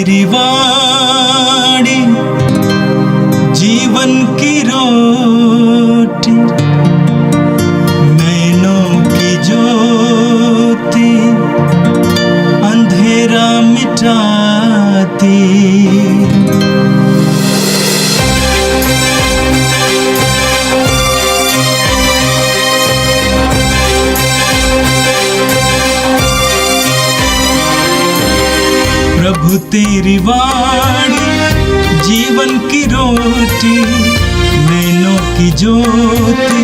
तेरी वाणी जीवन की रोटी, नैनों की ज्योति अंधेरा मिटाती। प्रभु तेरी वाणी जीवन की रोटी, नैनों की ज्योति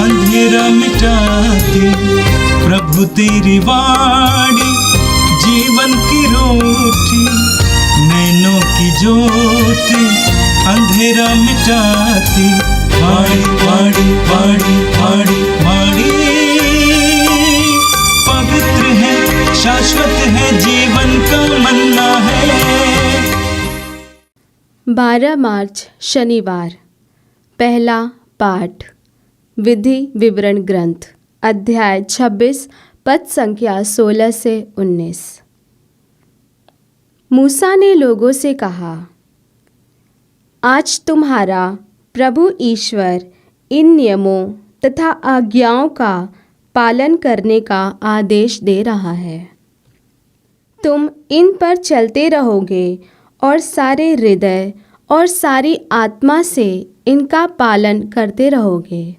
अंधेरा मिटाती। प्रभु तेरी वाणी जीवन की रोटी, नैनों की ज्योति अंधेरा मिटाती। वाणी वाणी वाणी वाणी वाणी पवित्र है, शाश्वत है, जीवन का मन्ना है। 12 मार्च शनिवार। पहला पाठ विधि विवरण ग्रंथ अध्याय 26 पद संख्या 16 से 19। मूसा ने लोगों से कहा, आज तुम्हारा प्रभु ईश्वर इन नियमों तथा आज्ञाओं का पालन करने का आदेश दे रहा है। तुम इन पर चलते रहोगे और सारे हृदय और सारी आत्मा से इनका पालन करते रहोगे।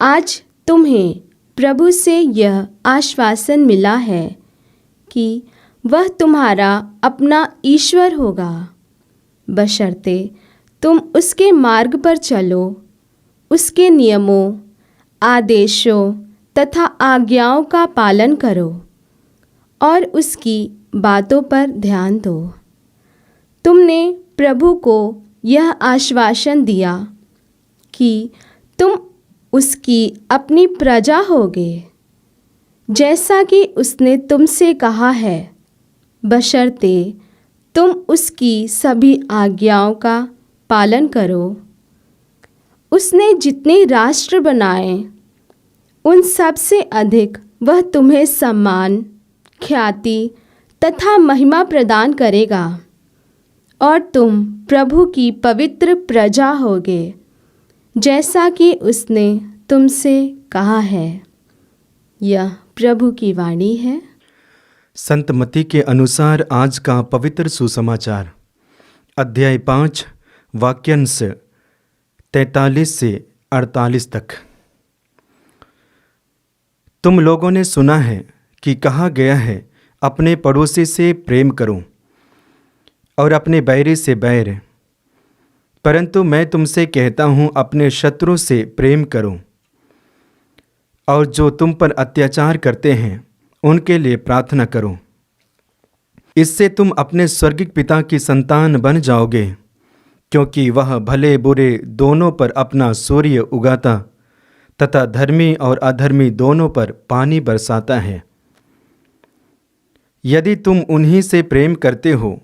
आज तुम्हें प्रभु से यह आश्वासन मिला है कि वह तुम्हारा अपना ईश्वर होगा, बशर्ते तुम उसके मार्ग पर चलो, उसके नियमों, आदेशों तथा आज्ञाओं का पालन करो और उसकी बातों पर ध्यान दो। तुमने प्रभु को यह आश्वासन दिया कि तुम उसकी अपनी प्रजा होगे, जैसा कि उसने तुमसे कहा है, बशर्ते तुम उसकी सभी आज्ञाओं का पालन करो। उसने जितने राष्ट्र बनाए, उन सब से अधिक वह तुम्हें सम्मान, ख्याति तथा महिमा प्रदान करेगा और तुम प्रभु की पवित्र प्रजा होगे, जैसा कि उसने तुमसे कहा है। यह प्रभु की वाणी है। संत मत्ती के अनुसार आज का पवित्र सुसमाचार अध्याय 5 वाक्यांश 43 से 48 तक। तुम लोगों ने सुना है कि कहा गया है, अपने पड़ोसी से प्रेम करो और अपने बैरी से बैर। परंतु मैं तुमसे कहता हूँ, अपने शत्रु से प्रेम करो और जो तुम पर अत्याचार करते हैं उनके लिए प्रार्थना करो। इससे तुम अपने स्वर्गिक पिता की संतान बन जाओगे, क्योंकि वह भले बुरे दोनों पर अपना सूर्य उगाता तथा धर्मी और अधर्मी दोनों पर पानी बरसाता है। यदि तुम उन्हीं से प्रेम करते हो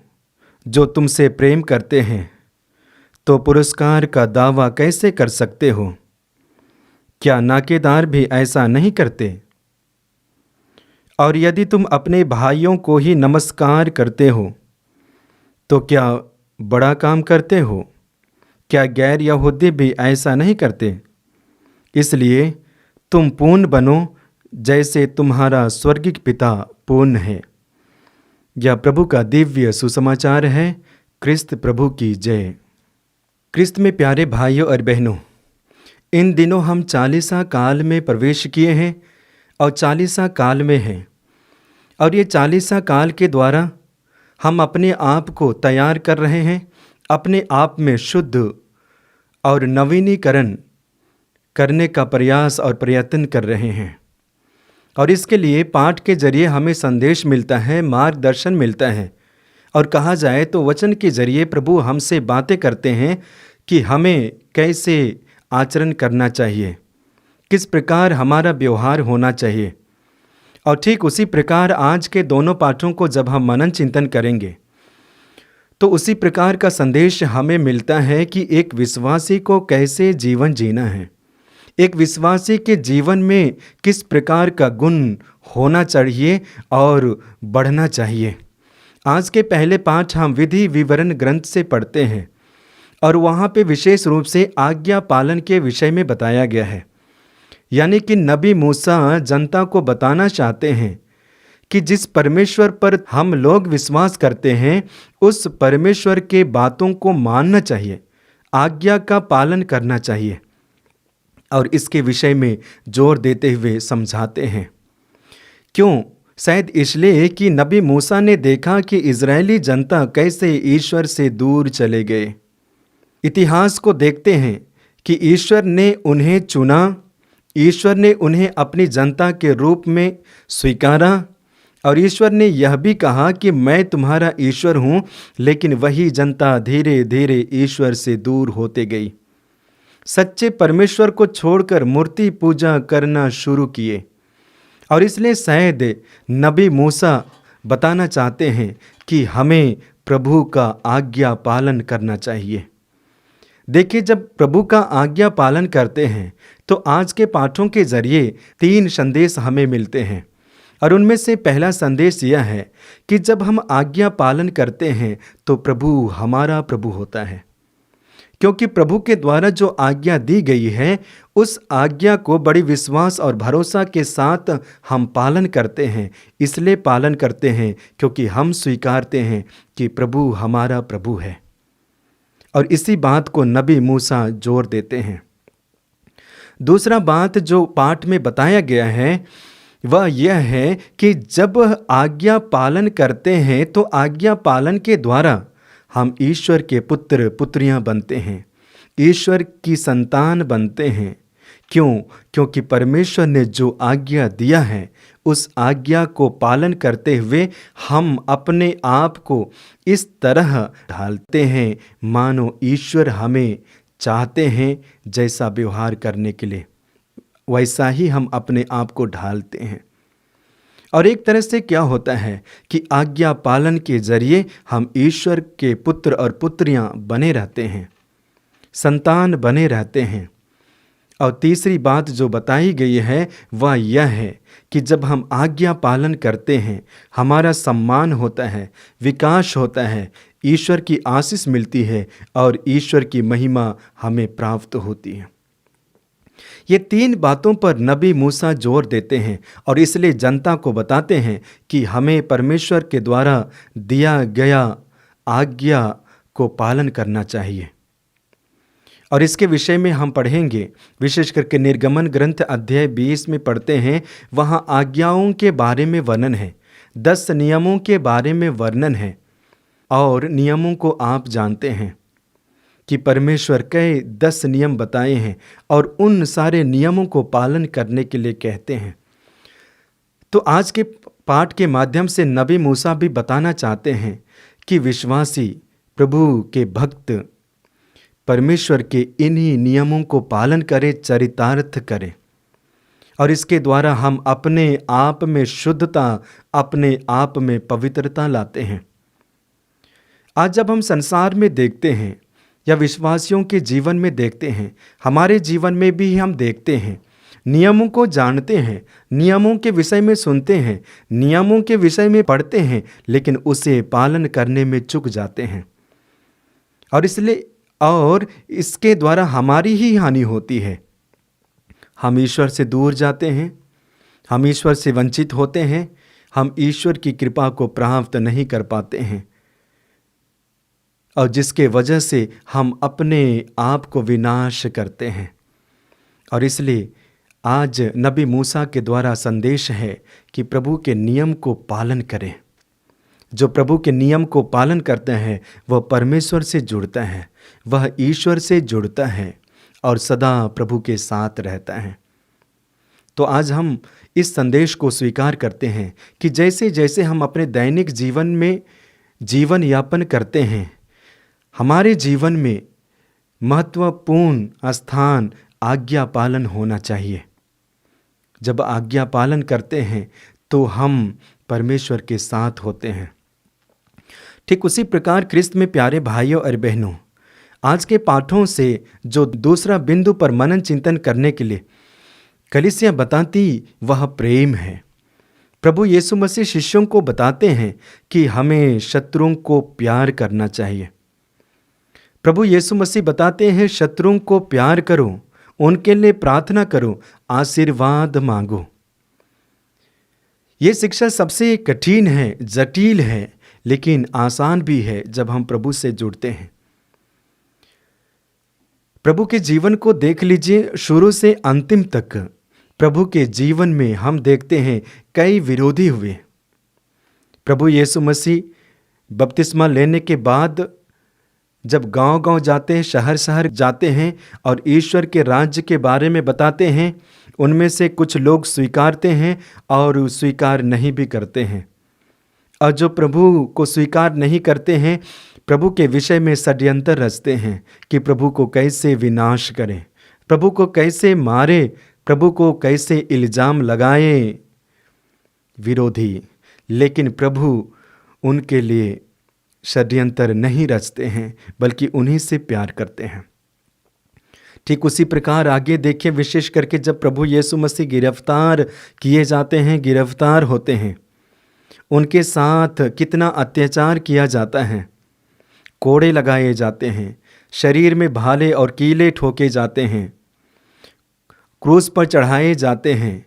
जो तुमसे प्रेम करते हैं, तो पुरस्कार का दावा कैसे कर सकते हो? क्या नाकेदार भी ऐसा नहीं करते? और यदि तुम अपने भाइयों को ही नमस्कार करते हो, तो क्या बड़ा काम करते हो? क्या गैर यहूदी भी ऐसा नहीं करते? इसलिए तुम पूर्ण बनो, जैसे तुम्हारा स्वर्गिक पिता पूर्ण है। यह प्रभु का दिव्य सुसमाचार है। क्रिस्त प्रभु की जय। क्रिस्त में प्यारे भाइयों और बहनों, इन दिनों हम चालीसा काल में प्रवेश किए हैं और चालीसा काल में हैं। और ये चालीसा काल के द्वारा हम अपने आप को तैयार कर रहे हैं, अपने आप में शुद्ध और नवीनीकरण करने का प्रयास और प्रयत्न कर रहे हैं। और इसके लिए पाठ के जरिए हमें संदेश मिलता है, मार्गदर्शन मिलता है। और कहा जाए तो वचन के जरिए प्रभु हमसे बातें करते हैं कि हमें कैसे आचरण करना चाहिए, किस प्रकार हमारा व्यवहार होना चाहिए। और ठीक उसी प्रकार आज के दोनों पाठों को जब हम मनन चिंतन करेंगे, तो उसी प्रकार का संदेश हमें मिलता है कि एक विश्वासी को कैसे जीवन जीना है, एक विश्वासी के जीवन में किस प्रकार का गुण होना चाहिए और बढ़ना चाहिए। आज के पहले पाठ हम विधि विवरण ग्रंथ से पढ़ते हैं और वहाँ पे विशेष रूप से आज्ञा पालन के विषय में बताया गया है। यानी कि नबी मूसा जनता को बताना चाहते हैं कि जिस परमेश्वर पर हम लोग विश्वास करते हैं उस परमेश्वर के बातों को मानना चाहिए, आज्ञा का पालन करना चाहिए। और इसके विषय में जोर देते हुए समझाते हैं। क्यों? शायद इसलिए कि नबी मूसा ने देखा कि इजरायली जनता कैसे ईश्वर से दूर चले गए। इतिहास को देखते हैं कि ईश्वर ने उन्हें चुना, ईश्वर ने उन्हें अपनी जनता के रूप में स्वीकारा और ईश्वर ने यह भी कहा कि मैं तुम्हारा ईश्वर हूँ, लेकिन वही जनता धीरे धीरे ईश्वर से दूर होते गई। सच्चे परमेश्वर को छोड़कर मूर्ति पूजा करना शुरू किए और इसलिए शायद नबी मूसा बताना चाहते हैं कि हमें प्रभु का आज्ञा पालन करना चाहिए। देखिए, जब प्रभु का आज्ञा पालन करते हैं तो आज के पाठों के जरिए 3 संदेश हमें मिलते हैं और उनमें से पहला संदेश यह है कि जब हम आज्ञा पालन करते हैं तो प्रभु हमारा प्रभु होता है, क्योंकि प्रभु के द्वारा जो आज्ञा दी गई है उस आज्ञा को बड़ी विश्वास और भरोसा के साथ हम पालन करते हैं। इसलिए पालन करते हैं क्योंकि हम स्वीकारते हैं कि प्रभु हमारा प्रभु है। और इसी बात को नबी मूसा जोर देते हैं। दूसरा बात जो पाठ में बताया गया है वह यह है कि जब आज्ञा पालन करते हैं तो आज्ञा पालन के द्वारा हम ईश्वर के पुत्र पुत्रियां बनते हैं, ईश्वर की संतान बनते हैं। क्यों? क्योंकि परमेश्वर ने जो आज्ञा दिया है उस आज्ञा को पालन करते हुए हम अपने आप को इस तरह ढालते हैं मानो ईश्वर हमें चाहते हैं जैसा व्यवहार करने के लिए, वैसा ही हम अपने आप को ढालते हैं। और एक तरह से क्या होता है कि आज्ञा पालन के जरिए हम ईश्वर के पुत्र और पुत्रियां बने रहते हैं, संतान बने रहते हैं। और तीसरी बात जो बताई गई है वह यह है कि जब हम आज्ञा पालन करते हैं हमारा सम्मान होता है, विकास होता है, ईश्वर की आशीष मिलती है और ईश्वर की महिमा हमें प्राप्त होती है। ये 3 बातों पर नबी मूसा जोर देते हैं और इसलिए जनता को बताते हैं कि हमें परमेश्वर के द्वारा दिया गया आज्ञा को पालन करना चाहिए। और इसके विषय में हम पढ़ेंगे, विशेष करके निर्गमन ग्रंथ अध्याय 20 में पढ़ते हैं। वहाँ आज्ञाओं के बारे में वर्णन है, 10 नियमों के बारे में वर्णन है। और नियमों को आप जानते हैं कि परमेश्वर कई 10 नियम बताए हैं और उन सारे नियमों को पालन करने के लिए कहते हैं। तो आज के पाठ के माध्यम से नबी मूसा भी बताना चाहते हैं कि विश्वासी प्रभु के भक्त परमेश्वर के इन्हीं नियमों को पालन करें, चरितार्थ करें और इसके द्वारा हम अपने आप में शुद्धता, अपने आप में पवित्रता लाते हैं। आज जब हम संसार में देखते हैं या विश्वासियों के जीवन में देखते हैं, हमारे जीवन में भी हम देखते हैं, नियमों को जानते हैं, नियमों के विषय में सुनते हैं, नियमों के विषय में पढ़ते हैं, लेकिन उसे पालन करने में चूक जाते हैं और इसके द्वारा हमारी ही हानि होती है। हम ईश्वर से दूर जाते हैं, हम ईश्वर से वंचित होते हैं, हम ईश्वर की कृपा को प्राप्त नहीं कर पाते हैं और जिसके वजह से हम अपने आप को विनाश करते हैं। और इसलिए आज नबी मूसा के द्वारा संदेश है कि प्रभु के नियम को पालन करें। जो प्रभु के नियम को पालन करता है वह परमेश्वर से जुड़ता है, वह ईश्वर से जुड़ता है और सदा प्रभु के साथ रहता है। तो आज हम इस संदेश को स्वीकार करते हैं कि जैसे जैसे हम अपने दैनिक जीवन में जीवन यापन करते हैं, हमारे जीवन में महत्वपूर्ण स्थान आज्ञा पालन होना चाहिए। जब आज्ञा पालन करते हैं तो हम परमेश्वर के साथ होते हैं। ठीक उसी प्रकार ख्रिस्त में प्यारे भाइयों और बहनों, आज के पाठों से जो दूसरा बिंदु पर मनन चिंतन करने के लिए कलीसिया बताती वह प्रेम है। प्रभु यीशु मसीह शिष्यों को बताते हैं कि हमें शत्रुओं को प्यार करना चाहिए। प्रभु यीशु मसीह बताते हैं शत्रुओं को प्यार करो, उनके लिए प्रार्थना करो, आशीर्वाद मांगो। ये शिक्षा सबसे कठिन है, जटिल है, लेकिन आसान भी है जब हम प्रभु से जुड़ते हैं। प्रभु के जीवन को देख लीजिए, शुरू से अंतिम तक प्रभु के जीवन में हम देखते हैं कई विरोधी हुए। प्रभु यीशु मसीह बपतिस्मा लेने के बाद जब गांव-गांव जाते हैं, शहर-शहर जाते हैं और ईश्वर के राज्य के बारे में बताते हैं, उनमें से कुछ लोग स्वीकारते हैं और स्वीकार नहीं भी करते हैं। और जो प्रभु को स्वीकार नहीं करते हैं, प्रभु के विषय में षड्यंत्र रचते हैं कि प्रभु को कैसे विनाश करें, प्रभु को कैसे मारे, प्रभु को कैसे इल्जाम लगाए विरोधी। लेकिन प्रभु उनके लिए षड्यंत्र नहीं रचते हैं, बल्कि उन्हीं से प्यार करते हैं। ठीक उसी प्रकार आगे देखिए, विशेष करके जब प्रभु यीशु मसीह गिरफ्तार किए जाते हैं, गिरफ्तार होते हैं, उनके साथ कितना अत्याचार किया जाता है। कोड़े लगाए जाते हैं, शरीर में भाले और कीले ठोके जाते हैं, क्रूस पर चढ़ाए जाते हैं।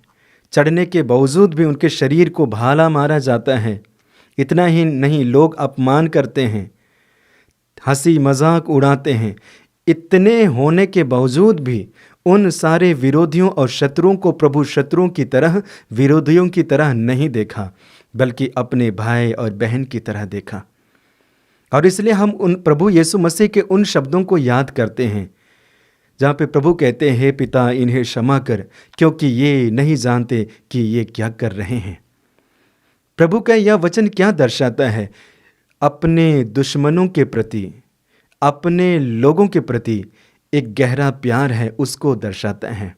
चढ़ने के बावजूद भी उनके शरीर को भाला मारा जाता है। इतना ही नहीं, लोग अपमान करते हैं, हंसी मजाक उड़ाते हैं। इतने होने के बावजूद भी उन सारे विरोधियों और शत्रुओं को प्रभु शत्रुओं की तरह, विरोधियों की तरह नहीं देखा, बल्कि अपने भाई और बहन की तरह देखा। और इसलिए हम उन प्रभु यीशु मसीह के उन शब्दों को याद करते हैं जहाँ पे प्रभु कहते हैं, हे पिता इन्हें क्षमा कर, क्योंकि ये नहीं जानते कि ये क्या कर रहे हैं। प्रभु का यह वचन क्या दर्शाता है? अपने दुश्मनों के प्रति, अपने लोगों के प्रति एक गहरा प्यार है, उसको दर्शाता है।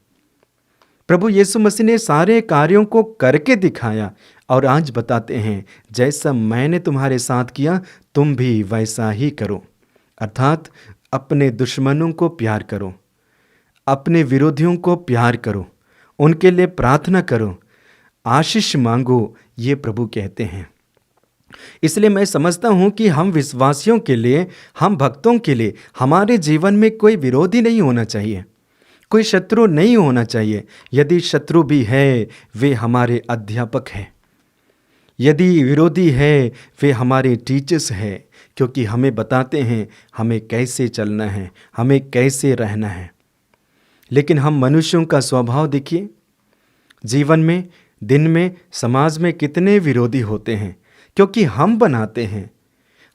प्रभु यीशु मसीह ने सारे कार्यों को करके दिखाया और आज बताते हैं, जैसा मैंने तुम्हारे साथ किया तुम भी वैसा ही करो। अर्थात अपने दुश्मनों को प्यार करो, अपने विरोधियों को प्यार करो, उनके लिए प्रार्थना करो, आशीष मांगो, ये प्रभु कहते हैं। इसलिए मैं समझता हूँ कि हम विश्वासियों के लिए, हम भक्तों के लिए हमारे जीवन में कोई विरोधी नहीं होना चाहिए, कोई शत्रु नहीं होना चाहिए। यदि शत्रु भी है, वे हमारे अध्यापक हैं। यदि विरोधी है, वे हमारे टीचर्स हैं, क्योंकि हमें बताते हैं हमें कैसे चलना है, हमें कैसे रहना है। लेकिन हम मनुष्यों का स्वभाव देखिए, जीवन में, दिन में, समाज में कितने विरोधी होते हैं, क्योंकि हम बनाते हैं,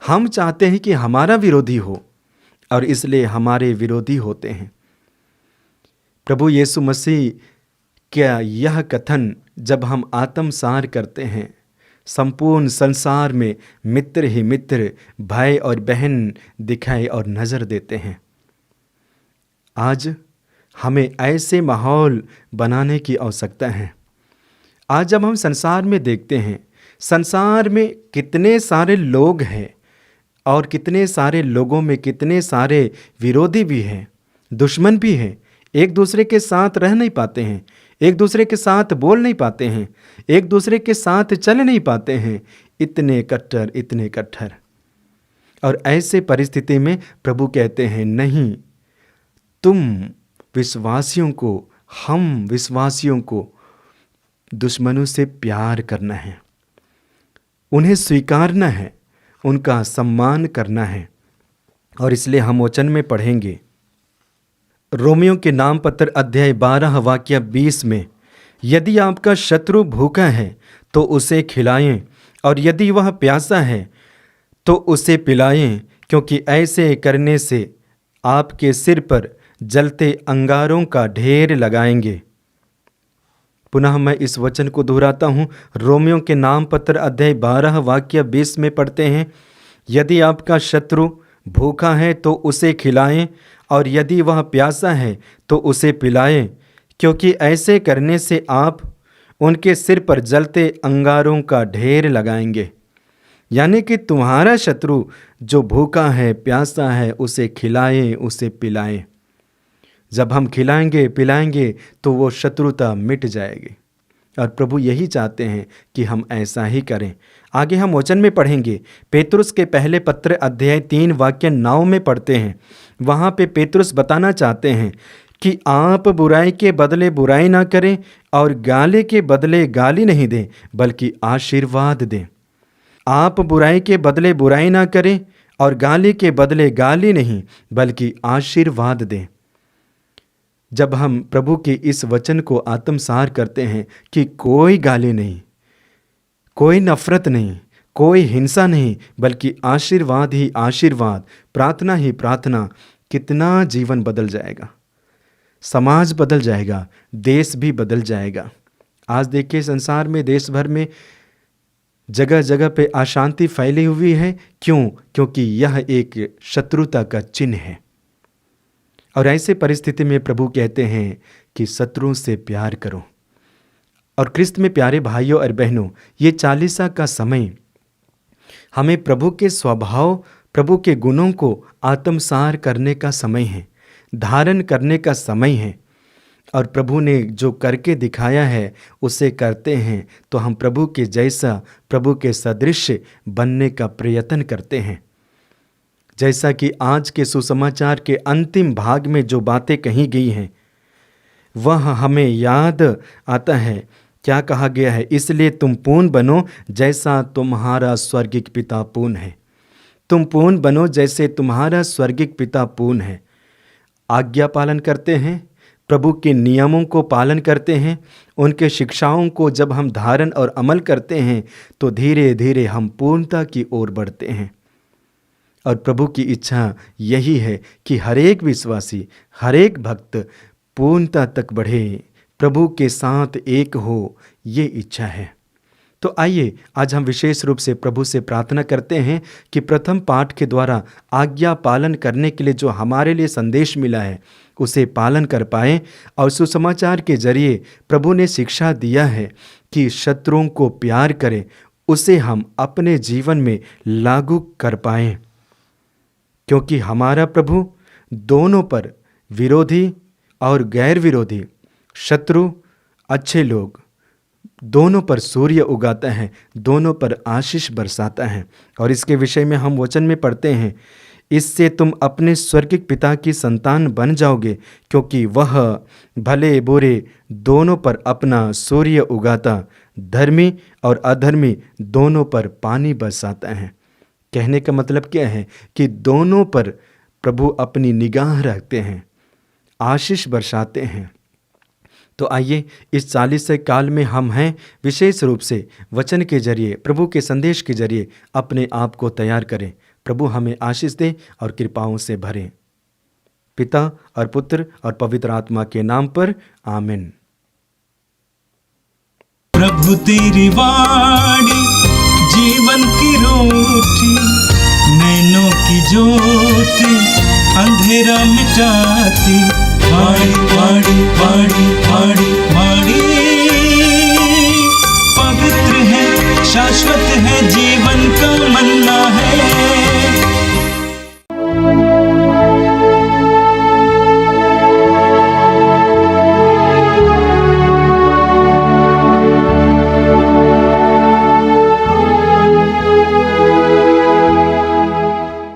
हम चाहते हैं कि हमारा विरोधी हो और इसलिए हमारे विरोधी होते हैं। प्रभु यीशु मसीह क्या यह कथन जब हम आत्मसार करते हैं, संपूर्ण संसार में मित्र ही मित्र, भाई और बहन दिखाई और नज़र देते हैं। आज हमें ऐसे माहौल बनाने की आवश्यकता है। आज जब हम संसार में देखते हैं, संसार में कितने सारे लोग हैं और कितने सारे लोगों में कितने सारे विरोधी भी हैं, दुश्मन भी हैं, एक दूसरे के साथ रह नहीं पाते हैं, एक दूसरे के साथ बोल नहीं पाते हैं, एक दूसरे के साथ चल नहीं पाते हैं, इतने कट्टर, इतने कट्टर। और ऐसे परिस्थिति में प्रभु कहते हैं, नहीं, तुम विश्वासियों को, हम विश्वासियों को दुश्मनों से प्यार करना है, उन्हें स्वीकारना है, उनका सम्मान करना है। और इसलिए हम वचन में पढ़ेंगे रोमियों के नाम पत्र अध्याय 12 वाक्य 20 में, यदि आपका शत्रु भूखा है तो उसे खिलाएं, और यदि वह प्यासा है तो उसे पिलाएं, क्योंकि ऐसे करने से आपके सिर पर जलते अंगारों का ढेर लगाएंगे। पुनः मैं इस वचन को दोहराता हूँ, रोमियों के नाम पत्र अध्याय 12 वाक्य 20 में पढ़ते हैं, यदि आपका शत्रु भूखा है तो उसे खिलाएं, और यदि वह प्यासा है तो उसे पिलाएं, क्योंकि ऐसे करने से आप उनके सिर पर जलते अंगारों का ढेर लगाएंगे। यानी कि तुम्हारा शत्रु जो भूखा है, प्यासा है, उसे खिलाएं, उसे पिलाएं। जब हम खिलाएंगे, पिलाएंगे तो वो शत्रुता मिट जाएगी, और प्रभु यही चाहते हैं कि हम ऐसा ही करें। आगे हम वचन में पढ़ेंगे, पेतरुस के पहले पत्र अध्याय 3 वाक्य 9 में पढ़ते हैं। वहाँ पे पेतरुस बताना चाहते हैं कि आप बुराई के बदले बुराई ना करें और गाली के बदले गाली नहीं दें, बल्कि आशीर्वाद दें। आप बुराई के बदले बुराई ना करें और गाली के बदले गाली नहीं, बल्कि आशीर्वाद दें। जब हम प्रभु के इस वचन को आत्मसार करते हैं कि कोई गाली नहीं, कोई नफरत नहीं, कोई हिंसा नहीं, बल्कि आशीर्वाद ही आशीर्वाद, प्रार्थना ही प्रार्थना, कितना जीवन बदल जाएगा, समाज बदल जाएगा, देश भी बदल जाएगा। आज देखिए संसार में, देश भर में जगह जगह पे अशांति फैली हुई है। क्यों? क्योंकि यह एक शत्रुता का चिन्ह है। और ऐसे परिस्थिति में प्रभु कहते हैं कि शत्रुओं से प्यार करो। और क्रिस्त में प्यारे भाइयों और बहनों, ये चालीसा का समय हमें प्रभु के स्वभाव, प्रभु के गुणों को आत्मसार करने का समय है, धारण करने का समय है। और प्रभु ने जो करके दिखाया है उसे करते हैं तो हम प्रभु के जैसा, प्रभु के सदृश बनने का प्रयत्न करते हैं। जैसा कि आज के सुसमाचार के अंतिम भाग में जो बातें कही गई हैं वह हमें याद आता है। क्या कहा गया है? इसलिए तुम पूर्ण बनो जैसा तुम्हारा स्वर्गिक पिता पूर्ण है। तुम पूर्ण बनो जैसे तुम्हारा स्वर्गिक पिता पूर्ण है। आज्ञा पालन करते हैं, प्रभु के नियमों को पालन करते हैं, उनके शिक्षाओं को जब हम धारण और अमल करते हैं तो धीरे धीरे हम पूर्णता की ओर बढ़ते हैं। और प्रभु की इच्छा यही है कि हर एक विश्वासी, हर एक भक्त पूर्णता तक बढ़े, प्रभु के साथ एक हो, ये इच्छा है। तो आइए आज हम विशेष रूप से प्रभु से प्रार्थना करते हैं कि प्रथम पाठ के द्वारा आज्ञा पालन करने के लिए जो हमारे लिए संदेश मिला है उसे पालन कर पाएं। और सुसमाचार के जरिए प्रभु ने शिक्षा दिया है कि शत्रुओं को प्यार करें, उसे हम अपने जीवन में लागू कर पाएं। क्योंकि हमारा प्रभु दोनों पर, विरोधी और गैर विरोधी, शत्रु, अच्छे लोग, दोनों पर सूर्य उगाता है, दोनों पर आशीष बरसाता है। और इसके विषय में हम वचन में पढ़ते हैं, इससे तुम अपने स्वर्गिक पिता की संतान बन जाओगे, क्योंकि वह भले बुरे दोनों पर अपना सूर्य उगाता, धर्मी और अधर्मी दोनों पर पानी बरसाता है। कहने का मतलब क्या है कि दोनों पर प्रभु अपनी निगाह रखते हैं, आशीष बरसाते हैं। तो आइए इस 40 काल में हम हैं, विशेष रूप से वचन के जरिए, प्रभु के संदेश के जरिए अपने आप को तैयार करें। प्रभु हमें आशीष दे और कृपाओं से भरें। पिता और पुत्र और पवित्र आत्मा के नाम पर आमीन। प्रभु तेरी वाणी जीवन की रोटी, नैनों की ज्योति अंधेरा मिटाती, वाणी वाणी वाणी वाणी वाणी पवित्र है, शाश्वत है, जीवन का